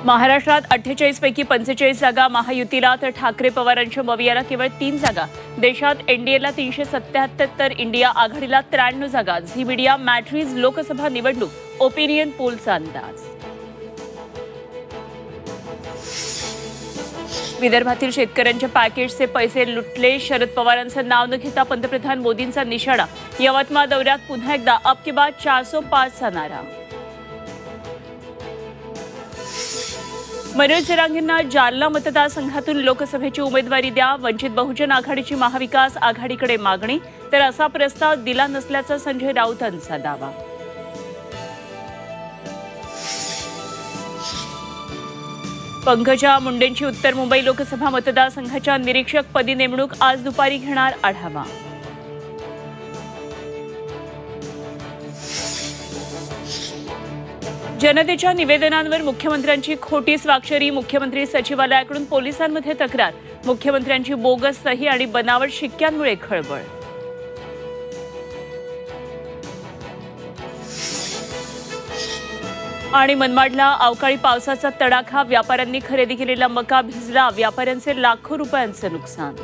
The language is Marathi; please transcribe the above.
महाराष्ट्रात 48 पैकी 45 जागा महायुतीला तर ठाकरे पवारांच्या मवियाला केवळ 3 जागा। देशात एनडीएला 377 तर इंडिया आघाडीला 93 जागा। झी मीडिया मॅट्रिज लोकसभा निवडणूक ओपिनियन पोलचा अंदाज। विदर्भातील शेतकऱ्यांच्या पॅकेजचे पैसे लुटले, शरद पवारांचं नाव न घेता पंतप्रधान मोदींचा निशाणा। यवतमाळ दौऱ्यात पुन्हा एकदा अब की बात 405 चा नारा। मनोज जरांगेंना जालना मतदारसंघातून लोकसभेची उमेदवारी द्या। वंचित बहुजन आघाडीची महाविकास आघाडीकडे मागणी, तर असा प्रस्ताव दिला नसल्याचा संजय राऊतांचा दावा। पंकजा मुंडेंची उत्तर मुंबई लोकसभा मतदारसंघाच्या निरीक्षकपदी नेमणूक, आज दुपारी घेणार आढावा। जनतेच्या निवेदनांवर मुख्यमंत्र्यांची खोटी स्वाक्षरी, मुख्यमंत्री सचिवालयाकडून पोलिसांमध्ये तक्रार। मुख्यमंत्र्यांची बोगस सही आणि बनावट शिक्क्यांमुळे खळबळ। आणि मनमाडला अवकाळी पावसाचा तडाखा, व्यापाऱ्यांनी खरेदी केलेला मका भिजला, व्यापाऱ्यांचे लाखो रुपयांचे नुकसान।